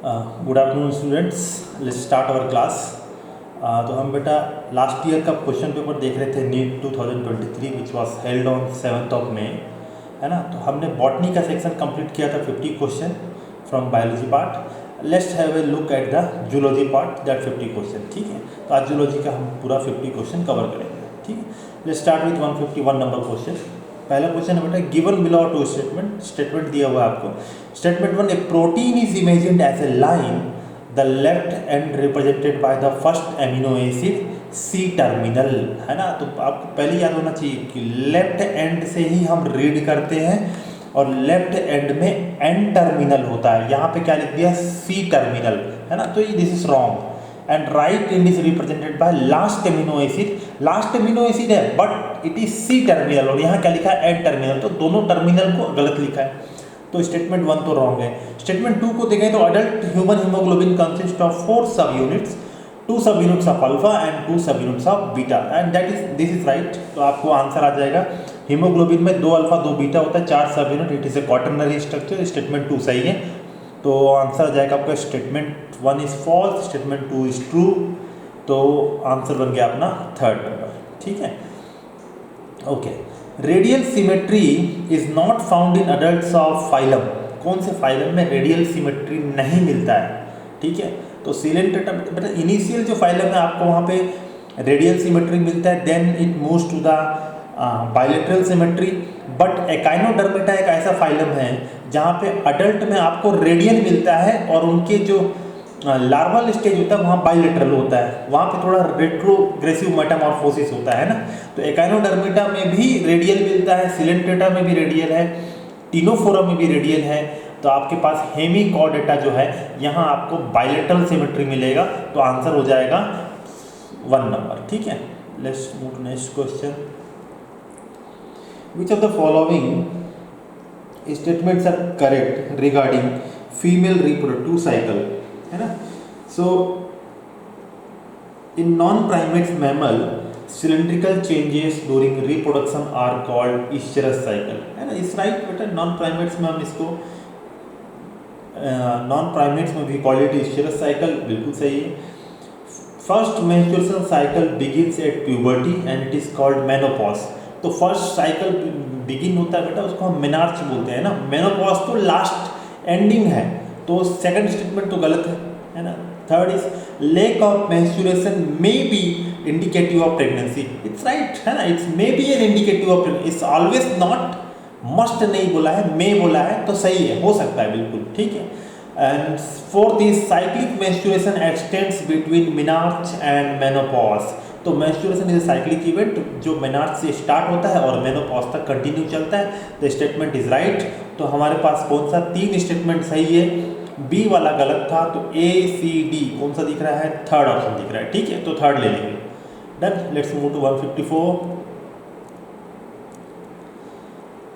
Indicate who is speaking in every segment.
Speaker 1: Good afternoon students, let's start our class. तो हम बेटा लास्ट ईयर का क्वेश्चन पेपर देख रहे थे, NEET 2023 which was held on 7 May, है ना। तो हमने बॉटनी का सेक्शन कंप्लीट किया था 50 question from biology part. Let's have a look at the zoology part, that 50 question, ठीक है। तो आज जूलॉजी का हम पूरा 50 क्वेश्चन कवर करेंगे, ठीक है। Let's start with 151 number question. पहला क्वेश्चन है बेटा, गिवन बिलो टू स्टेटमेंट दिया हुआ है आपको। Statement 1, a protein is imagined as a line, the left end represented by the first amino acid C terminal, है ना। तो आपको पहले याद होना चाहिए कि लेफ्ट एंड से ही हम रीड करते हैं और लेफ्ट एंड में एन टर्मिनल होता है। यहाँ पे क्या लिख दिया, सी टर्मिनल, है ना। तो this is wrong. And right end is represented by last amino acid. Last amino acid है but it is C terminal, और यहाँ क्या लिखा है, एन टर्मिनल। तो दोनों टर्मिनल को गलत लिखा है, तो स्टेटमेंट 1 तो रॉन्ग है। स्टेटमेंट 2 को देखें तो adult human haemoglobin consist of 4 सब यूनिट्स, 2 सब यूनिट्स ऑफ अल्फा एंड 2 सब units of beta, and that is this is right. तो आपको आंसर आ जाएगा, हीमोग्लोबिन में 2 अल्फा 2 बीटा होता है, 4 subunit, it is a quaternary structure. Statement 2 सही है, तो आंसर आ जाएगा आपका statement 1 is false, statement 2 is true. तो आंसर बन गया अपना थर्ड नंबर, ठीक है। Okay, radial symmetry is not found in adults of phylum. कौन से फाइलम में रेडियल सिमेट्री नहीं मिलता है, ठीक है। तो सिलेंटेटा बेटा इनिशियल जो फाइलम है आपको वहाँ पे रेडियल सिमेट्री मिलता है, then it moves to the bilateral symmetry. But Echinodermata एक ऐसा फाइलम है जहाँ पे अडल्ट में आपको रेडियल मिलता है और उनके जो लार्वल स्टेज होता है वहाँ बायलेटरल होता है, वहाँ पे थोड़ा रेट्रोग्रेसिव मेटामॉर्फोसिस होता है ना। तो एकाइनोडर्मेटा में भी रेडियल मिलता है, सिलेंट्रेटा में भी रेडियल है, टीनोफोरा में भी रेडियल है। तो आपके पास हेमिकॉर्डेटा जो है यहाँ आपको बायलेटरल सिमेट्री मिलेगा, तो आंसर हो जाएगा 1 नंबर, ठीक है। Let's move to next question. Which of the following statements are correct regarding female reproductive cycle, है ना। So in non primates mammal cylindrical changes during reproduction are called oestrous cycle, है ना। इस right बेटा, non primates में हम इसको non primates में भी कॉल इट ईस्चरस साइकिल, बिल्कुल सही है। First menstruation cycle begins at puberty and it is called menopause. तो फर्स्ट साइकिल बिगिन होता है बेटा, उसको हम मेनार्च बोलते हैं ना। मेनोपॉज तो लास्ट एंडिंग है, तो सेकंड स्टेटमेंट तो गलत है ना। Third is lack of menstruation may be indicative of pregnancy, it's right, है ना। It's may be an indicative of pregnancy, it's always not, must नहीं बोला है, मे बोला है, तो सही है, हो सकता है, बिल्कुल ठीक है। And fourth is cyclic menstruation x tends between menarche and menopause. तो मेंस्ट्रुएशन इज साइक्लिक इवेंट जो मेनार्च से स्टार्ट होता है और मेनोपॉज तक कंटिन्यू चलता है। The statement is right. तो हमारे पास कौन सा 3 स्टेटमेंट सही है, बी वाला गलत था, तो ए सी डी कौन सा दिख रहा है, थर्ड ऑप्शन दिख रहा है, ठीक है। तो थर्ड ले लेंगे, done. Let's move to 154।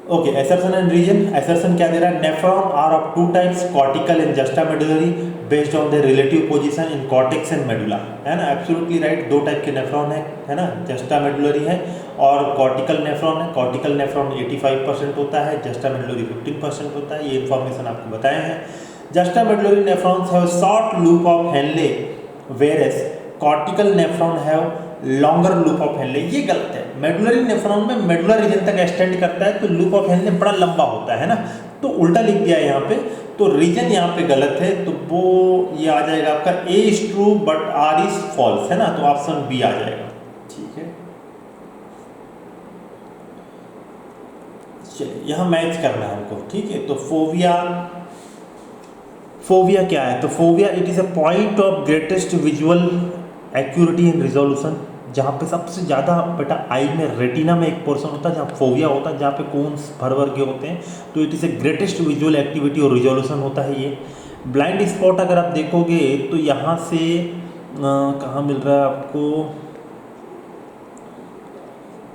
Speaker 1: Okay, assertion and reason. Assertion क्या दे रहा है, nephron are of 2 types, cortical and juxtamedullary, based on the relative position in cortex and medulla, है ना। एब्सोल्युटली राइट, 2 टाइप के नेफ्रॉन है ना। जस्टामेडुलरी है और कॉर्टिकल नेफ्रॉन है। कॉर्टिकल नेफ्रॉन 85% होता है, जस्टामेडुलरी 15% होता है। ये इन्फॉर्मेशन आपको बताए हैं। Juxtamedullary nephrons have short loop of Henle, whereas cortical nephron have longer loop of Henle. ये गलत है, मेडुलरी नेफ्रॉन में मेडुलर रीजन तक एक्सटेंड करता है, तो लूप ऑफ हेनले बड़ा लंबा होता है ना। तो उल्टा लिख दिया है यहाँ पे, तो रीजन यहाँ पे गलत है, तो वो ये आ जाएगा आपका A is true but R is false, है ना। तो ऑप्शन बी आ जाएगा, ठीक है। चलिए यहाँ मैच करना है हमको, ठीक है। तो फोविया क्या है, तो fovea it is a point of greatest visual acuity and resolution, जहाँ पे सबसे ज़्यादा बेटा आई में रेटिना में एक पोर्शन होता है जहाँ फोविया होता है, जहाँ पे कोन्स भर भर के होते हैं। तो it is a greatest visual activity और रिजोल्यूशन होता है ये। ब्लाइंड स्पॉट अगर आप देखोगे तो यहाँ से कहाँ मिल रहा है आपको,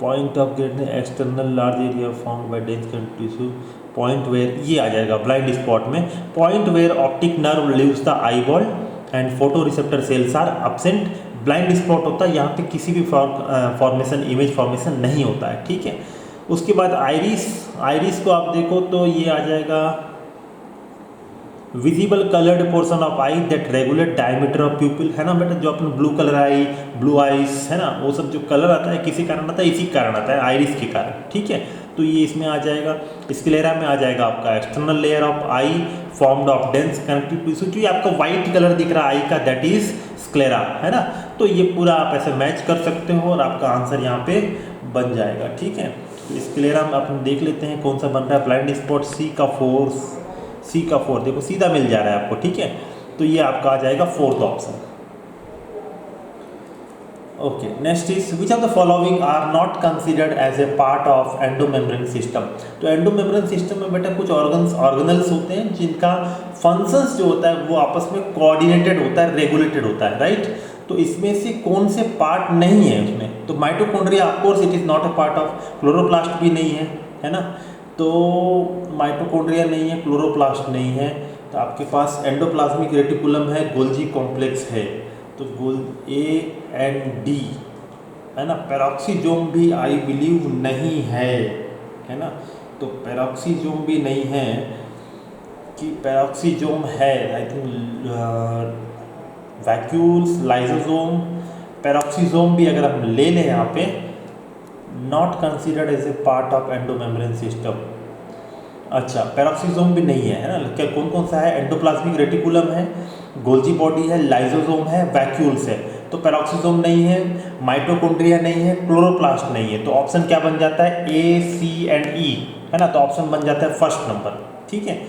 Speaker 1: point of greatness external large area found by dense tissue, point where, ये आ जाएगा ब्लाइंड स्पॉट में। Point where optic nerve leaves the eyeball and photoreceptor cells are absent. Blind spot होता है, यहाँ पे किसी भी फॉर्मेशन, इमेज फॉर्मेशन नहीं होता है, ठीक है। उसके बाद आइरिस को आप देखो तो ये आ जाएगा visible coloured portion of I that regulate diameter of प्यूपिल, है ना बेटा, जो अपन blue colour I, blue eyes, है ना, वो सब जो कलर आता है किसी कारण आता है, इसी कारण आता है, आइरिस के कारण, ठीक है। तो ये इसमें आ जाएगा, स्क्लेरा में आ जाएगा आपका external layer of I formed of dense connective tissue, जो आपका व्हाइट कलर दिख रहा है आई का, दैट इज स्क्लेरा, है ना। तो ये पूरा आप ऐसे मैच कर सकते हो और आपका आंसर यहाँ पे बन जाएगा, ठीक है। तो स्क्लेरा में अपन देख लेते हैं कौन सा बन रहा है, ब्लाइंड स्पॉट सी का 4 देखो सीधा मिल जा रहा है आपको, ठीक है। तो ये आपका आ जाएगा fourth option. Okay, next is which of the following are not considered as a part of endomembrane system. तो एंडोमेम्ब्रेन सिस्टम में बेटा कुछ ऑर्गेनल्स होते हैं जिनका फंक्शंस जो होता है वो आपस में कोऑर्डिनेटेड होता है, रेगुलेटेड होता है, राइट। तो इसमें से कौन से पार्ट नहीं है उसमें, तो mitochondria of course it is not a part of, chloroplast भी नहीं है ना। तो माइटोकॉन्ड्रिया नहीं है, क्लोरोप्लास्ट नहीं है, तो आपके पास एंडोप्लाज्मिक रेटिकुलम है, गोल्जी कॉम्प्लेक्स है, तो ए एंड डी, है ना। पेरोक्सीजोम भी आई बिलीव नहीं है ना। तो पेरोक्सीजोम भी नहीं है, कि पेरोक्सीजोम है I think vacuoles, lysosome, peroxisome भी अगर हम ले लें यहाँ पे not considered as a part of endomembrane system. अच्छा, पेरोक्सीजोम भी नहीं है ना। क्या कौन कौन सा है, एंडोप्लाज्मिक रेटिकुलम है, गोल्जी बॉडी है, लाइसोसोम है, वैक्यूल्स है। तो पेरोक्सीजोम नहीं है, माइटोकॉन्ड्रिया नहीं है, क्लोरोप्लास्ट नहीं है। तो ऑप्शन क्या बन जाता है, ए, सी एंड ई, है ना। तो ऑप्शन बन जाता है फर्स्ट नंबर, ठीक है।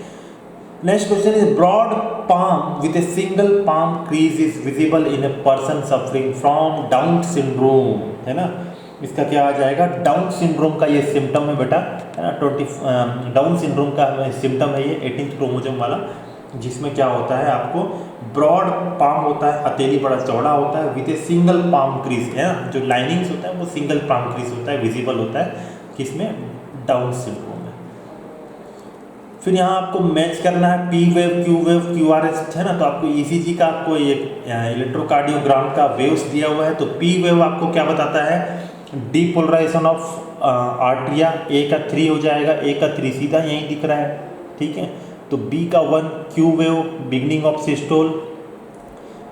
Speaker 1: Next question is broad palm with a single palm crease is visible in a person suffering from Down syndrome, है ना। इसका क्या आ जाएगा, डाउन सिंड्रोम का ये सिम्टम है बेटा, है ना। डाउन सिंड्रोम का सिम्टम है ये 18th क्रोमोसोम वाला, जिसमें क्या होता है आपको ब्रॉड पाम होता है, हथेली बड़ा चौड़ा होता है, with a single palm crease, है ना। जो लाइनिंग्स होता है वो सिंगल पाम क्रीज होता है, विजिबल होता है, किसमें, डाउन सिंड्रोम में। फिर यहाँ आपको मैच करना है P wave, Q R S, है ना। तो आपको ईसीजी का आपको ये इलेक्ट्रोकार्डियोग्राम का वेव्स दिया हुआ है। तो पी वेव आपको क्या बताता है, डीपोलराइजेशन ऑफ आर्टरिया, ए का 3 हो जाएगा, ए का 3 सीधा यहीं दिख रहा है, ठीक है। तो बी का 1 Q wave, beginning of systole,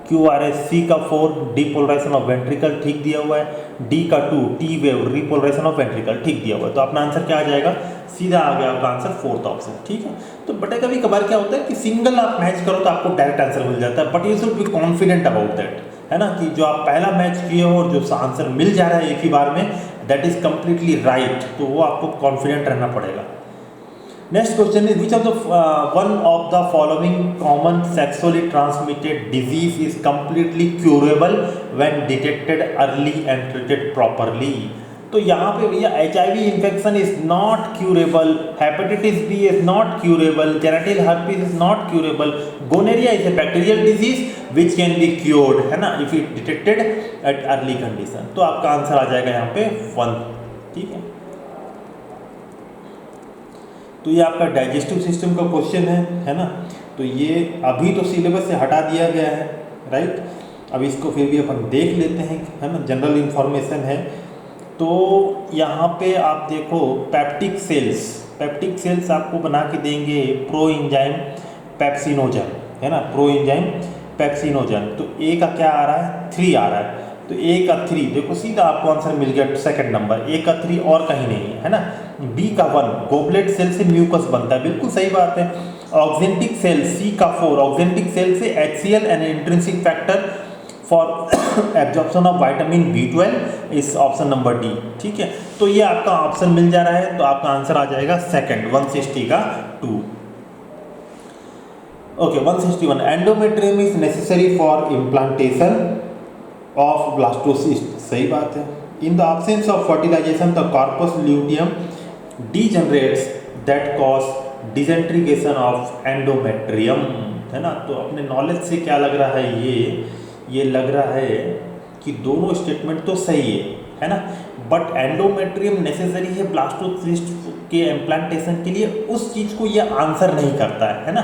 Speaker 1: Q R S, C का 4 डीपोलराइजेशन ऑफ वेंट्रिकल, ठीक दिया हुआ है, डी का 2 T wave, repolarisation of ventricle, ठीक दिया हुआ है। तो अपना आंसर क्या आ जाएगा, सीधा आ गया आपका आंसर फोर्थ ऑप्शन, ठीक है। तो बटे कभी कभार क्या होता है कि सिंगल आप मैच करो तो आपको डायरेक्ट आंसर मिल जाता है, but you should be confident about that, है ना, कि जो आप पहला मैच किए हो और जो आंसर मिल जा रहा है एक ही बार में, दैट इज कंप्लीटली राइट। तो वो आपको कॉन्फिडेंट रहना पड़ेगा। Next question is which of the one of the following common sexually transmitted disease is completely curable when detected early and treated properly. तो यहाँ पे भैया HIV infection is not curable, hepatitis B is not curable, genital herpes is not curable, gonorrhoea is a bacterial disease which can be cured, है ना, if it detected at early condition. तो आपका answer आ जाएगा यहाँ पे 1, ठीक है। तो ये आपका डाइजेस्टिव सिस्टम का क्वेश्चन है ना। तो ये अभी तो सिलेबस से हटा दिया गया है, राइट। अब इसको फिर भी अपन देख लेते हैं, है ना, जनरल इंफॉर्मेशन है। तो यहाँ पे आप देखो पेप्टिक सेल्स आपको बना के देंगे प्रो एंजाइम पेप्सिनोजन, है ना, प्रो एंजाइम पेप्सिनोजन। तो ए का क्या आ रहा है, 3 आ रहा है। तो ए का 3 देखो सीधा आपको आंसर मिल गया, सेकंड नंबर, ए का 3 और कहीं नहीं है ना। बी का 1 गोबलेट सेल से म्यूकस बनता है, बिल्कुल सही बात है। ऑक्जेंटिक सेल, सी का 4 ऑक्जेंटिक सेल से HCl and intrinsic factor for absorption of vitamin B12 इस ऑप्शन नंबर डी, ठीक है। तो ये आपका ऑप्शन मिल जा रहा है, तो आपका आंसर आ जाएगा सेकंड, 160 का 2। Okay, 161 endometrium is necessary for implantation of blastocyst, सही बात है। In the absence of fertilisation the corpus luteum degenerates that cause disintegration of endometrium, है ना। तो अपने नॉलेज से क्या लग रहा है, ये लग रहा है कि दोनों स्टेटमेंट तो सही है ना। बट एंडोमेट्रियम नेसेसरी है ब्लास्टोसिस्ट के इम्प्लांटेशन के लिए, उस चीज़ को ये आंसर नहीं करता है ना,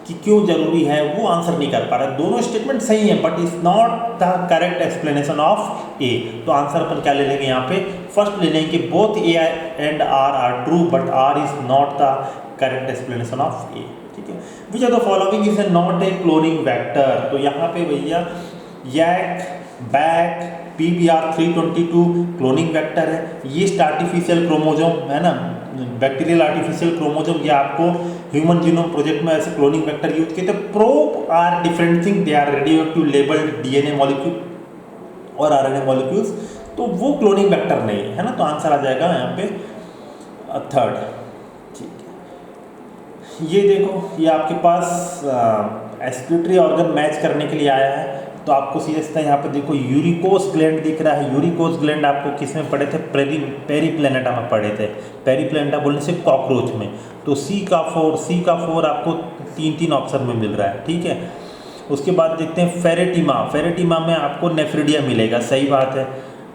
Speaker 1: कि क्यों जरूरी है वो आंसर नहीं कर पा रहा। दोनों स्टेटमेंट सही है but is not the correct explanation of A. तो आंसर अपन क्या ले लेंगे यहाँ पे, फर्स्ट ले लेंगे both A and R are true but R is not the correct explanation of A, ठीक है। Which of the following is not a cloning vector, तो यहाँ पे भैया YAC, BAC, PBR322 cloning vector है। ये आर्टिफिशियल क्रोमोजोम है ना, बैक्टीरियल आर्टिफिशियल क्रोमोजोम, ये आपको ह्यूमन जीनोम प्रोजेक्ट में ऐसे क्लोनिंग वेक्टर यूज किए थे। Probe are different thing, they are radioactive labelled DNA molecule और RNA मॉलिक्यूल्स, तो वो क्लोनिंग वेक्टर नहीं है ना, तो आंसर आ जाएगा यहाँ पे थर्ड। ठीक है, ये देखो ये आपके पास एक्सक्रीटरी ऑर्गन मैच करने के लिए आया है, तो आपको सीधा यहाँ पे देखो यूरिकोस ग्लैंड दिख रहा है। यूरिकोस ग्लैंड आपको किस में पढ़े थे, पेरीप्लेनेटा में पढ़े थे। पेरीप्लेनेटा बोलने से कॉकरोच में, तो सी का फोर आपको तीन ऑप्शन में मिल रहा है। ठीक है, उसके बाद देखते हैं फेरेटिमा में आपको नेफ्रिडिया मिलेगा, सही बात है।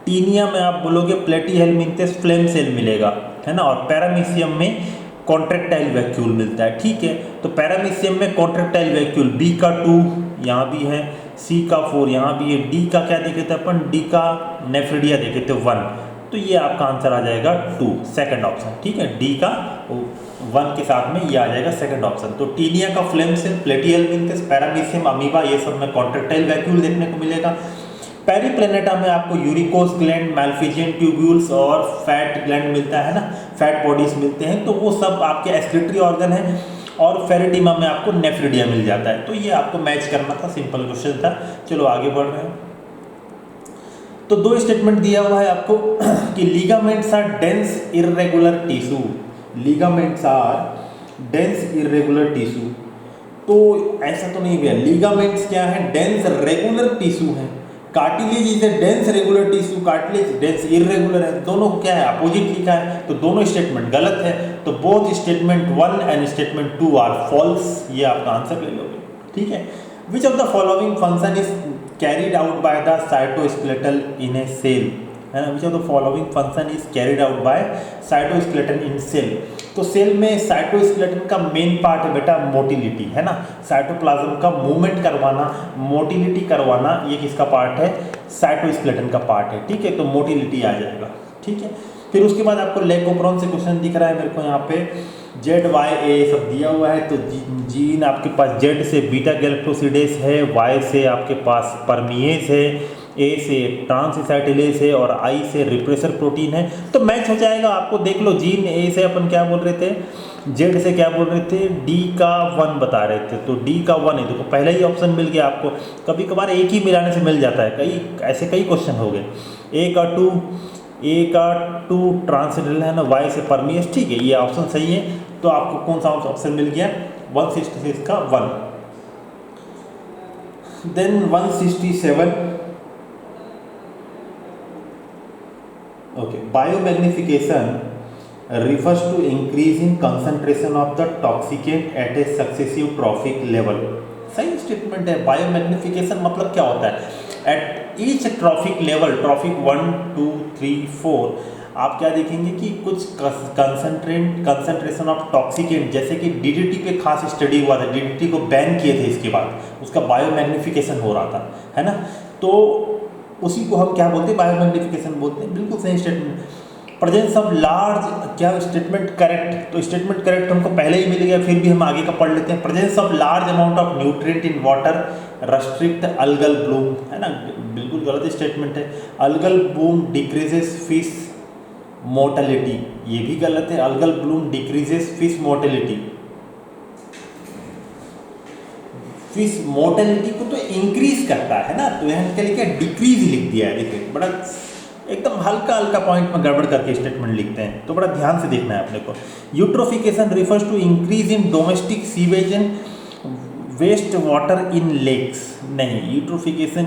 Speaker 1: टीनिया में आप बोलोगे प्लेटीहेलमिंथेस फ्लेम सेल मिलेगा, है ना, और पैरामीशियम में कॉन्ट्रेक्टाइल वैक्यूल मिलता है। ठीक है, तो पैरामीशियम में कॉन्ट्रेक्टाइल वैक्यूल B का 2 यहाँ भी है, C का 4 यहाँ भी है, D का क्या देखे थे अपन, D का नेफ्रिडिया देखे थे 1, तो ये आपका आंसर आ जाएगा 2, सेकंड ऑप्शन। ठीक है, D का 1 के साथ में ये आ जाएगा सेकंड ऑप्शन। तो टीनिया का फ्लेम सेल, प्लेटीहेलमिंथेस, पैरामीशियम, अमीबा, ये सब में कॉन्ट्रेक्टाइल वैक्यूल देखने को मिलेगा। पेरीप्लेनेटा में आपको यूरिकोस ग्लैंड, मैल्फिजियन ट्यूब्यूल्स और फैट ग्लैंड मिलता है ना, फैट बॉडीज मिलते हैं, तो वो सब आपके एक्सक्रीटरी ऑर्गन है। और फेरेटिमा में आपको नेफ्रिडिया मिल जाता है, तो ये आपको मैच करना था, सिंपल क्वेश्चन था। चलो आगे बढ़ रहे हैं। तो दो स्टेटमेंट दिया हुआ है आपको कि ligaments are dense irregular tissue, ligaments are dense irregular tissue, तो ऐसा तो नहीं भैया, लिगामेंट्स क्या है, डेंस रेगुलर टिश्यू है। Cartilage is a dense regular tissue, cartilage dense irregular है, दोनों क्या है, अपोजिट लिखा है, तो दोनों स्टेटमेंट गलत है। तो both statement 1 and statement 2 are false, ये आपका आंसर ले लोगे। ठीक है, which of the following function is carried out by the cytoskeletal in a cell, है ना, which of the following function is carried out by cytoskeleton in cell. तो cell में साइटोस्केलेटन का मेन पार्ट है बेटा मोटिलिटी, है ना, cytoplasm का मूवमेंट करवाना, मोटिलिटी करवाना, ये किसका पार्ट है, साइटोस्केलेटन का पार्ट है। ठीक है, तो मोटिलिटी आ जाएगा। ठीक है, फिर उसके बाद आपको लेकोप्रोन से क्वेश्चन दिख रहा है मेरे को यहाँ पे, ZYA सब दिया हुआ है, तो जीन आपके पास Z से बीटा गैलेक्टोसिडेस है, Y से आपके पास परमिएस है, A से ट्रांसएसाइटिलेस है और I से रिप्रेसर प्रोटीन है, तो मैच हो जाएगा। आपको देख लो, जीन A से अपन क्या बोल रहे थे, Z से क्या बोल रहे थे, D का 1 बता रहे थे, तो D का 1 है, देखो पहला ही ऑप्शन मिल गया आपको। कभी कभार एक ही मिलाने से मिल जाता है, ऐसे कई क्वेश्चन हो गए। A का 2 ट्रांसएसाइटिल है ना, Y से परमिएस, ठीक है, ये ऑप्शन सही है। तो आपको कौन सा ऑप्शन मिल गया, 166 का 1। Then 167, okay, biomagnification refers to increase in concentration of the toxicant at a successive trophic level, सही स्टेटमेंट है। बायोमैग्निफिकेशन मतलब क्या होता है, at each trophic level, trophic 1 2 3 4, आप क्या देखेंगे कि कुछ कंसंट्रेशन ऑफ टॉक्सिकेंट, जैसे कि DDT पे खास स्टडी हुआ था, DDT को बैन किए थे, इसके बाद उसका बायोमैग्निफिकेशन हो रहा था, है ना, तो उसी को हम क्या बोलते हैं, बायोमैग्निफिकेशन बोलते हैं। बिल्कुल सही स्टेटमेंट। प्रेजेंस ऑफ लार्ज, क्या स्टेटमेंट करेक्ट, तो स्टेटमेंट करेक्ट हमको पहले ही मिल गया, फिर भी हम आगे का पढ़ लेते हैं। Presence of large amount of nutrient in water restrict algal Bloom, है ना, बिल्कुल गलत स्टेटमेंट है। Algal Bloom decreases fish mortality, ये भी गलत है। Algal Bloom decreases fish mortality, fish mortality को तो इंक्रीज करता है ना, तो यहाँ क्या लिखा है, डिक्रीज लिख दिया है। देखिए बड़ा एकदम हल्का पॉइंट में गड़बड़ करके स्टेटमेंट लिखते हैं, तो बड़ा ध्यान से देखना है अपने को। Eutrophication refers to increase in domestic sewage and waste water in lakes, नहीं, eutrophication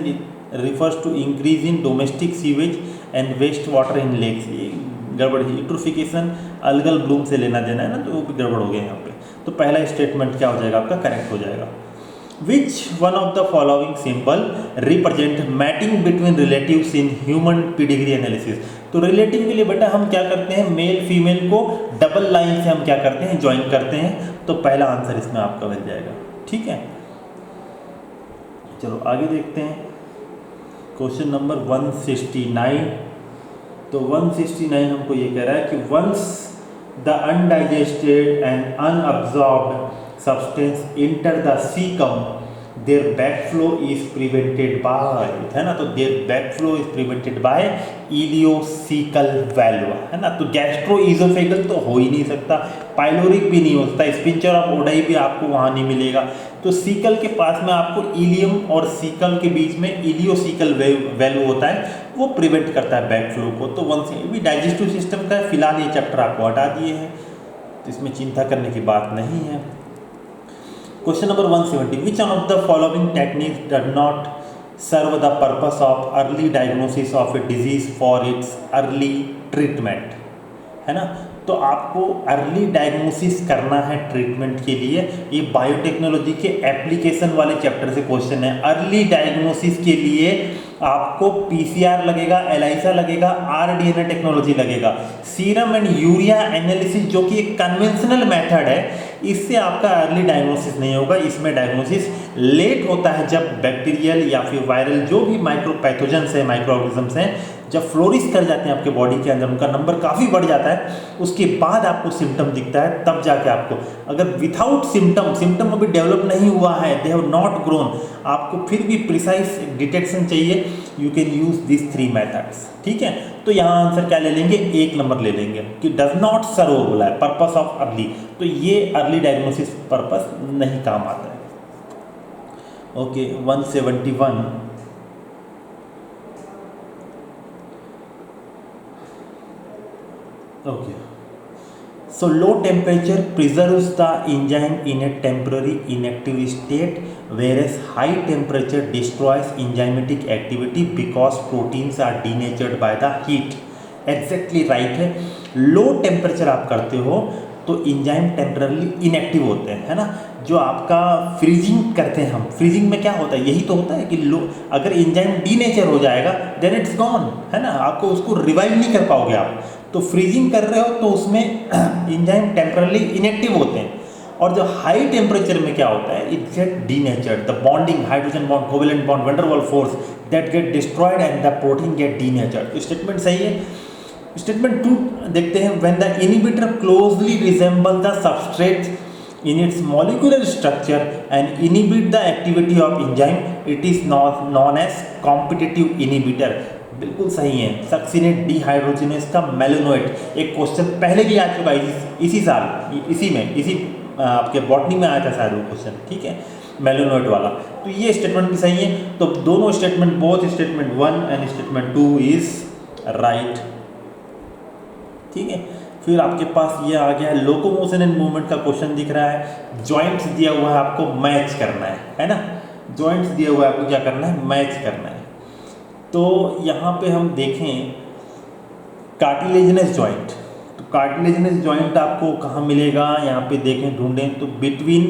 Speaker 1: refers to increase in domestic sewage and waste water in lakes, ये गड़बड़ है। यूट्रोफिकेशन अल्गल ब्लूम से लेना देना है ना, तो वो भी गड़बड़ हो गया यहाँ पे। तो पहला स्टेटमेंट क्या हो जाएगा आपका, करेक्ट हो जाएगा। Which one of the following symbol represent mating between relatives in human pedigree analysis? तो रिलेटिव के लिए बेटा हम क्या करते हैं, मेल फीमेल को डबल लाइन से हम क्या करते हैं, ज्वाइन करते हैं, तो पहला आंसर इसमें आपका मिल जाएगा। ठीक है, चलो आगे देखते हैं क्वेश्चन नंबर 169। तो 169 हमको ये कह रहा है कि once the undigested and unabsorbed substance enter the cecum, their backflow is prevented by, है ना, तो their backflow is prevented by ileocaecal valve, है ना। तो गैस्ट्रोइजोफेगल तो हो ही नहीं सकता, पाइलोरिक भी नहीं हो सकता, स्पिंचर ऑफ ओडाई भी आपको वहाँ नहीं मिलेगा। तो सीकल के पास में आपको इलियम और सीकल के बीच में इलियोसिकल वाल्व होता है, वो प्रिवेंट करता है बैकफ्लो को। तो वन से भी डाइजेस्टिव सिस्टम का फिलहाल ये चैप्टर आपको हटा दिए हैं, तो इसमें चिंता करने की बात नहीं है। Question number 170, which one of the following techniques does not serve the purpose of early diagnosis of a disease for its early treatment, है ना। तो आपको अर्ली डायग्नोसिस करना है ट्रीटमेंट के लिए, ये बायोटेक्नोलॉजी के एप्लीकेशन वाले चैप्टर से क्वेश्चन है। अर्ली डायग्नोसिस के लिए आपको पीसीआर लगेगा, एलाइसा लगेगा, आरडीएनए टेक्नोलॉजी लगेगा। सीरम एंड यूरिया एनालिसिस जो कि एक कन्वेंशनल मेथड है, इससे आपका अर्ली डायग्नोसिस नहीं होगा। इसमें डायग्नोसिस लेट होता है जब बैक्टीरियल या फिर वायरल जो भी माइक्रोपैथोजेंस है, माइक्रो ऑर्गेनिजम्स हैं, जब फ्लोरिश कर जाते हैं आपके बॉडी के अंदर, उनका नंबर काफ़ी बढ़ जाता है, उसके बाद आपको सिम्टम दिखता है, तब जाके आपको, अगर विथाउट सिम्टम अभी डेवलप नहीं हुआ है, दे हैव नॉट ग्रोन, आपको फिर भी प्रिसाइज डिटेक्शन चाहिए, you can use this 3 methods, ठीक है। तो यहाँ आंसर क्या ले लेंगे, 1 नंबर ले लेंगे कि डज नॉट सर्व बोला है, पर्पस ऑफ अर्ली, तो ये अर्ली डायग्नोसिस पर्पस नहीं काम आता है। Okay 171, okay, so low temperature preserves the enzyme in a temporary inactive state, whereas high temperature destroys enzymatic activity because proteins are denatured by the heat। exactly right है। Low temperature आप करते हो तो enzyme temporarily inactive होते हैं, है ना। जो आपका फ्रीजिंग करते हैं हम, फ्रीजिंग में क्या होता है, यही तो होता है कि लो अगर इंजाइम डीनेचर हो जाएगा देन इट्स गॉन, है ना, आपको उसको रिवाइव नहीं कर पाओगे आप। तो फ्रीजिंग कर रहे हो तो उसमें इंजाइम टेम्परली इनएक्टिव होते हैं, और जो हाई टेम्परेचर में क्या होता है, it get denatured, the bonding hydrogen bond, covalent bond, van der Waals force that get destroyed and the protein get denatured. तो स्टेटमेंट सही है। स्टेटमेंट 2 देखते हैं, when the inhibitor closely resemble the substrate in its molecular structure and inhibit the activity of enzyme, it is known as competitive inhibitor। बिल्कुल सही है। Succinate dehydrogenase का मेलेनोइट, एक क्वेश्चन पहले भी आ चुका है इसी साल, इसी आपके बॉटनी में आया था शायद वो क्वेश्चन, ठीक है, मेलेनोइट वाला। तो ये स्टेटमेंट भी सही है। तो दोनों statement, both statement 1 and statement 2 is right, ठीक है। फिर आपके पास ये आ गया है लोकोमोशन एंड मूवमेंट का क्वेश्चन दिख रहा है। जॉइंट्स दिया हुआ है, आपको मैच करना है ना। जॉइंट्स दिया हुआ है, आपको क्या करना है, मैच करना है। तो यहाँ पे हम देखें कार्टिलेजिनस जॉइंट, तो कार्टिलेजिनस जॉइंट आपको कहाँ मिलेगा, यहाँ पे देखें ढूंढें तो बिटवीन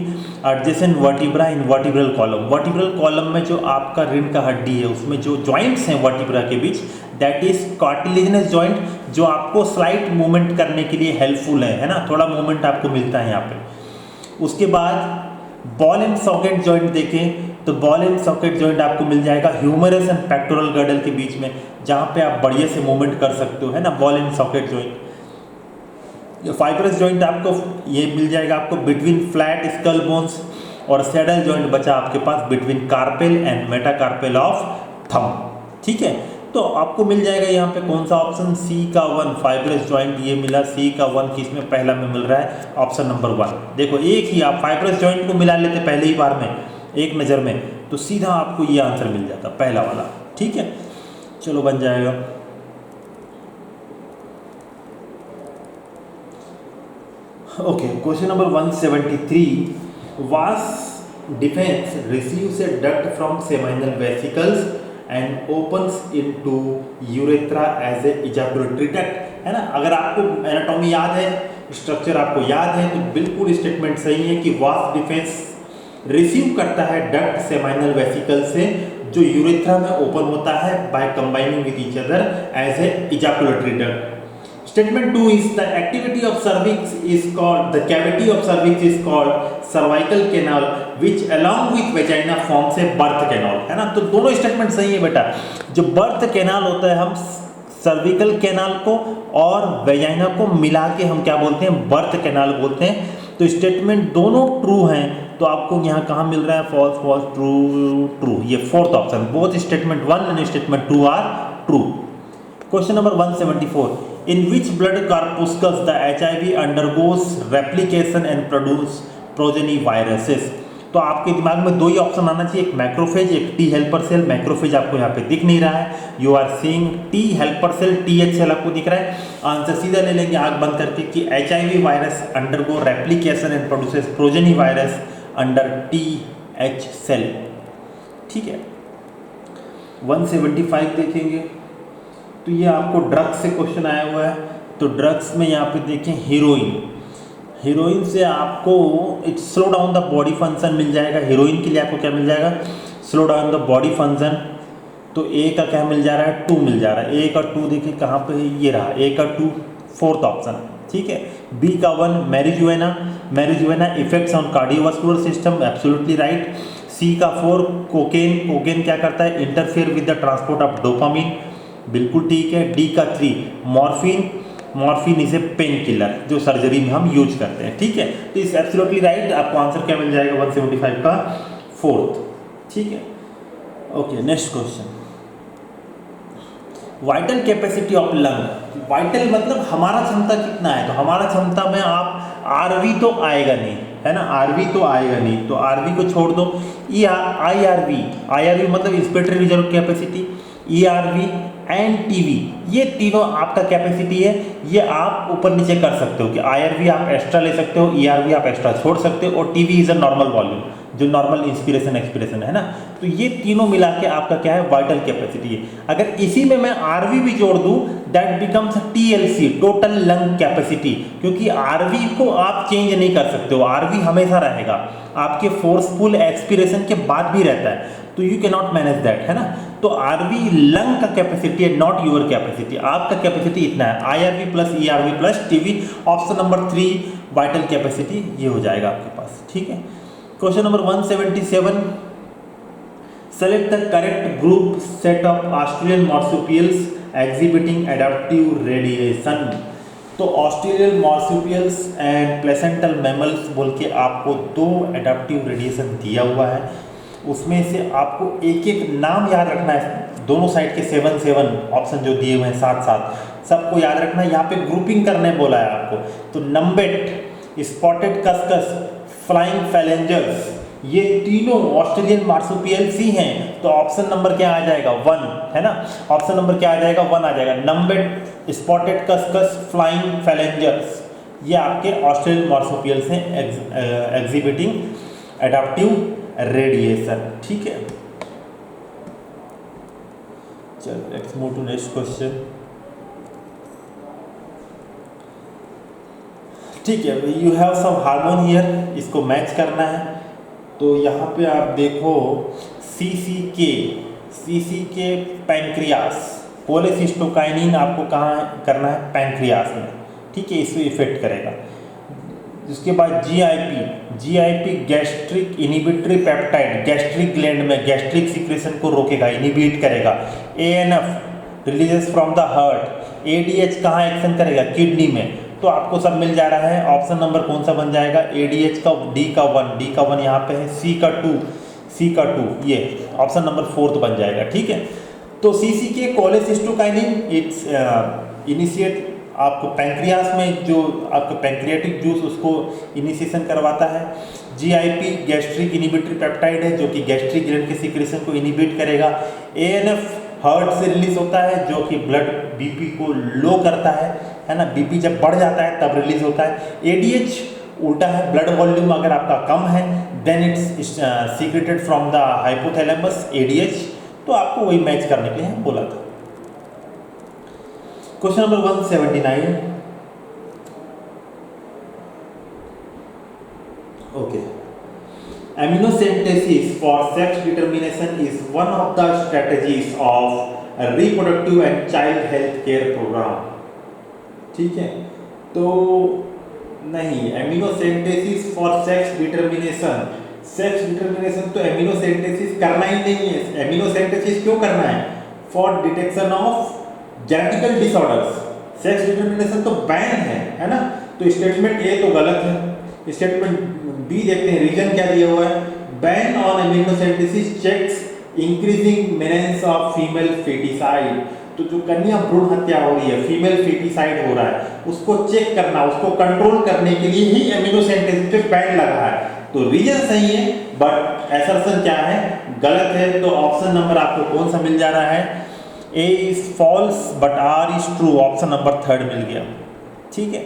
Speaker 1: एडजेसेंट वर्टिब्रा इन वर्टिब्रल कॉलम। वर्टिब्रल कॉलम में जो आपका रीढ़ का हड्डी है, उसमें जो जॉइंट्स हैं वर्टिब्रा के बीच, दैट इज कार्टिलेजिनस जॉइंट, जो आपको स्लाइट मूवमेंट करने के लिए हेल्पफुल है ना, थोड़ा मूवमेंट आपको मिलता है यहाँ पे। उसके बाद बॉल एंड सॉकेट जॉइंट देखें तो बॉल एंड सॉकेट जॉइंट आपको मिल जाएगा ह्यूमरस एंड पेक्टोरल गर्डल के बीच में, जहाँ पे आप बढ़िया से मूवमेंट कर सकते हो, है ना, ball and socket joint. Fibrous joint आपको ये मिल जाएगा आपको बिटवीन फ्लैट स्कल बोन्स, और सैडल जॉइंट बचा आपके पास between carpal and metacarpal of thumb, ठीक है। तो आपको मिल जाएगा यहाँ पे कौन सा ऑप्शन, सी का 1 फाइब्रस जॉइंट ये मिला, सी का 1 किसमें पहला में मिल रहा है, ऑप्शन नंबर 1। देखो एक ही आप फाइब्रस जॉइंट को मिला लेते पहले ही बार में, एक नज़र में, तो सीधा आपको ये आंसर मिल जाता पहला वाला, ठीक है। चलो बन जाएगा। Okay question number 173, vas deferens receives a duct from seminal vesicles and opens into urethra as a ejaculatory duct, है ना। अगर आपको एनाटॉमी याद है, स्ट्रक्चर आपको याद है, तो बिल्कुल स्टेटमेंट सही है कि वास डिफेंस रिसीव करता है डक्ट सेमाइनल वेसिकल से, जो यूरेथ्रा में ओपन होता है by combining with each other as a ejaculatory duct. Statement 2 is the activity of cervix is called, the cavity of cervix is called cervical canal which along with vagina forms a birth canal, है ना। तो दोनों statement सही है बेटा। जो birth canal होता है, हम सर्विकल कैनाल को और वेजाइना को मिला के हम क्या बोलते हैं, बर्थ कैनाल बोलते हैं। तो स्टेटमेंट दोनों ट्रू हैं, तो आपको यहाँ कहाँ मिल रहा है, फॉल्स फॉल्स ट्रू ट्रू, ये fourth option, both statement 1 and statement 2 are true. Question number 174, in which blood corpuscles the HIV undergoes replication and produce progeny viruses. तो आपके दिमाग में दो ही ऑप्शन आना चाहिए, एक मैक्रोफेज, एक टी हेल्पर सेल। मैक्रोफेज आपको यहाँ पे दिख नहीं रहा है, you are seeing T helper cell, TH cell आपको दिख रहा है। आंसर सीधा ले लेंगे आंख बंद करके कि HIV virus undergo replication and produces progeny virus under TH cell. ठीक है, 175 देखेंगे तो ये आपको ड्रग्स से क्वेश्चन आया हुआ है। तो ड्रग्स में यहाँ पे देखें हीरोइन, हीरोइन से आपको it slow down the body function मिल जाएगा। हीरोइन के लिए आपको क्या मिल जाएगा, slow down the body function. तो ए का क्या मिल जा रहा है, 2 मिल जा रहा है। ए का 2 देखिए कहाँ पे है, ये रहा ए का 2, फोर्थ ऑप्शन। ठीक है, बी का 1 marijuana, marijuana effects on cardiovascular system, absolutely right. C का 4 कोकेन, कोकेन क्या करता है, interfere with the transport of dopamine, बिल्कुल ठीक है। डी का 3 morphine, morphine is a painkiller जो सर्जरी में हम यूज करते हैं। ठीक है, तो इस एब्सोल्युटली राइट, आपको आंसर क्या मिल जाएगा 175 का फोर्थ। ठीक है, okay next question, vital capacity of lung. Vital मतलब हमारा क्षमता कितना है, तो हमारा क्षमता में आप आरवी तो आएगा नहीं, है ना, आरवी तो आएगा नहीं, तो आरवी को छोड़ दो। IRV, IRV मतलब inspiratory reserve capacity, ERV and TV, ये तीनों आपका कैपेसिटी है। ये आप ऊपर नीचे कर सकते हो कि IRV आप एक्स्ट्रा ले सकते हो, ERV आप एक्स्ट्रा छोड़ सकते हो, और TV is a normal volume जो नॉर्मल इंस्पिरेशन एक्सपिरेशन है ना। तो ये तीनों मिला के आपका क्या है, वाइटल कैपेसिटी है। अगर इसी में मैं RV भी जोड़ दूं, that becomes TLC, total lung capacity, क्योंकि RV को आप चेंज नहीं कर सकते हो, RV हमेशा रहेगा, आपके फोर्सफुल एक्सपिरेशन के बाद भी रहता है, तो you can not manage that, है ना। तो RV लंग का कैपेसिटी है, नॉट यूर कैपेसिटी। आपका कैपेसिटी इतना है, IRV plus ERV plus TV। Option number 3 vital capacity ये हो जाएगा आपके पास। ठीक है, question number 177, select the correct group set of Australian marsupials exhibiting adaptive radiation. तो Australian marsupials and placental mammals बोल के आपको 2 एडाप्टिव रेडिएशन दिया हुआ है, उसमें से आपको एक एक नाम याद रखना है। दोनों साइड के 7 ऑप्शन जो दिए हुए हैं 7 सबको याद रखना है। यहाँ पे ग्रुपिंग करने बोला है आपको, तो numbat, spotted cuscus, flying phalangers, ये तीनों ऑस्ट्रेलियन मार्सुपियल्स ही हैं। तो ऑप्शन नंबर क्या आ जाएगा, 1, है ना। ऑप्शन नंबर क्या आ जाएगा, 1 आ जाएगा। Numbat, spotted cuscus, flying phalangers, ये आपके ऑस्ट्रेलियन मार्सुपियल्स हैं एग्जिबिटिंग एडाप्टिव रेडिएशन। ठीक है, चलो let's move to next question. ठीक है, you have some hormone here, इसको मैच करना है। तो यहाँ पे आप देखो CCK पैंक्रियास, कोलेसिस्टोकाइनिन आपको कहाँ करना है, पैंक्रियास में। ठीक है, इसमें इफेक्ट करेगा। उसके बाद GIP gastric inhibitory peptide, gastric gland में गैस्ट्रिक सिक्रेशन को रोकेगा, इनिबिट करेगा। ANF releases from the heart, ADH कहाँ एक्शन करेगा, किडनी में। तो आपको सब मिल जा रहा है। ऑप्शन नंबर कौन सा बन जाएगा, ADH का D का 1 यहाँ पे है, C का 2 ये ऑप्शन नंबर 4 बन जाएगा। ठीक है, तो CCK कोलेसिस्टोकाइनिन इट्स इनिशिएट आपको पैंक्रियास में, जो आपका पैंक्रियाटिक जूस उसको इनिशिएशन करवाता है। GIP गैस्ट्रिक इनिबिटरी पेप्टाइड है जो कि गैस्ट्रिक ग्लैंड के सिक्रेशन को इनिबिट करेगा। ANF हार्ट से रिलीज होता है जो कि ब्लड BP को लो करता है ना, BP जब बढ़ जाता है तब रिलीज होता है। ADH उल्टा है, ब्लड वॉल्यूम अगर आपका कम है then it's secreted from the hypothalamus ADH। तो आपको वही मैच करने के लिए बोला था। Question number 179, okay, amniocentesis for sex determination is one of the strategies of a reproductive and child health care program। ठीक है, तो नहीं, amniocentesis for sex determination, sex determination तो amniocentesis करना ही नहीं है। amniocentesis क्यों करना है, for detection of genetical disorders. Sex determination तो बैन है ना। तो स्टेटमेंट ए तो गलत है, स्टेटमेंट बी देखते हैं, रीजन क्या दिया हुआ है, ban on amniocentesis checks increasing menace of female foeticide. तो जो कन्या भ्रूण हत्या हो रही है, फीमेल फेटिसाइड हो रहा है, उसको चेक करना, उसको कंट्रोल करने के लिए ही एमिनोसेंटेसिस पे बैन लगा है। तो रीजन सही है बट असर्शन क्या है, गलत है। तो ऑप्शन नंबर आपको कौन सा मिल जा रहा है, A is false but R is true, option number third मिल गया। ठीक है,